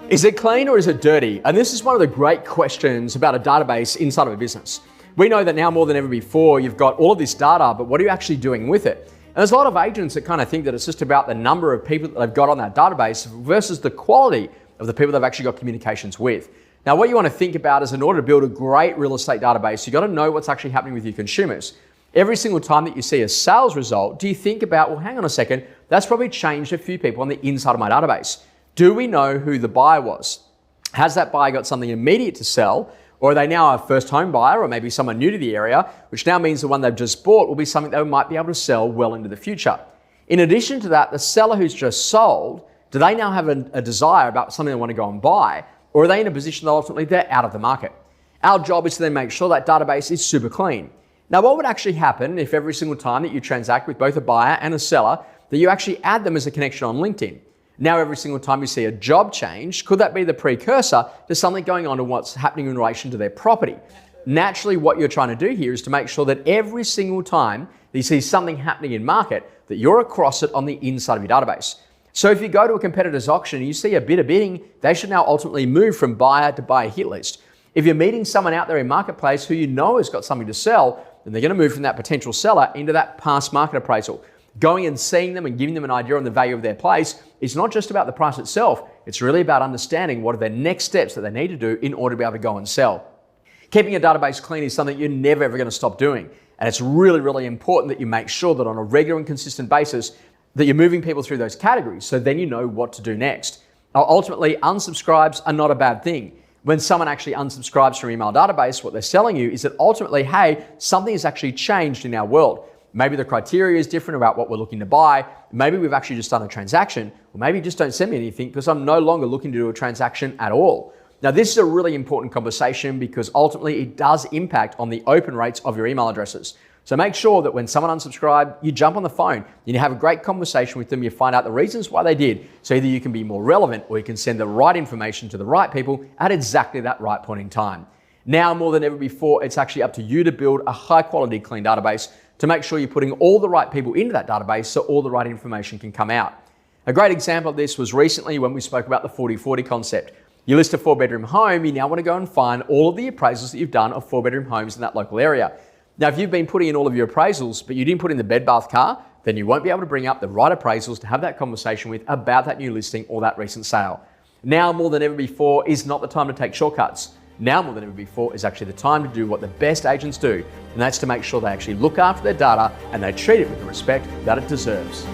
Is it clean or is it dirty? And this is one of the great questions about a database inside of a business. We know that now more than ever before, you've got all of this data, but what are you actually doing with it? And there's a lot of agents that kind of think that it's just about the number of people that they've got on that database versus the quality of the people they've actually got communications with. Now, what you want to think about is in order to build a great real estate database, you've got to know what's actually happening with your consumers. Every single time that you see a sales result, do you think about, well, hang on a second, that's probably changed a few people on the inside of my database. Do we know who the buyer was? Has that buyer got something immediate to sell? Or are they now a first home buyer or maybe someone new to the area, which now means the one they've just bought will be something they might be able to sell well into the future. In addition to that, the seller who's just sold, do they now have a desire about something they want to go and buy? Or are they in a position that ultimately they're out of the market? Our job is to then make sure that database is super clean. Now, what would actually happen if every single time that you transact with both a buyer and a seller, that you actually add them as a connection on LinkedIn? Now, every single time you see a job change, could that be the precursor to something going on to what's happening in relation to their property? Naturally, what you're trying to do here is to make sure that every single time that you see something happening in market, that you're across it on the inside of your database. So if you go to a competitor's auction and you see a bidder bidding, they should now ultimately move from buyer to buyer hit list. If you're meeting someone out there in marketplace who you know has got something to sell, then they're going to move from that potential seller into that past market appraisal. Going and seeing them and giving them an idea on the value of their place is not just about the price itself, it's really about understanding what are their next steps that they need to do in order to be able to go and sell. Keeping a database clean is something you're never ever going to stop doing. And it's really, really important that you make sure that on a regular and consistent basis that you're moving people through those categories so then you know what to do next. Now, ultimately, unsubscribes are not a bad thing. When someone actually unsubscribes from your email database, what they're selling you is that ultimately, hey, something has actually changed in our world. Maybe the criteria is different about what we're looking to buy. Maybe we've actually just done a transaction, or maybe just don't send me anything because I'm no longer looking to do a transaction at all. Now, this is a really important conversation because ultimately it does impact on the open rates of your email addresses. So make sure that when someone unsubscribes, you jump on the phone, you have a great conversation with them, you find out the reasons why they did, so either you can be more relevant or you can send the right information to the right people at exactly that right point in time. Now, more than ever before, it's actually up to you to build a high quality, clean database to make sure you're putting all the right people into that database so all the right information can come out. A great example of this was recently when we spoke about the 40/40 concept. You list a 4-bedroom home, you now want to go and find all of the appraisals that you've done of 4-bedroom homes in that local area. Now, if you've been putting in all of your appraisals, but you didn't put in the bed bath car, then you won't be able to bring up the right appraisals to have that conversation with about that new listing or that recent sale. Now, more than ever before, is not the time to take shortcuts. Now more than ever before is actually the time to do what the best agents do, and that's to make sure they actually look after their data and they treat it with the respect that it deserves.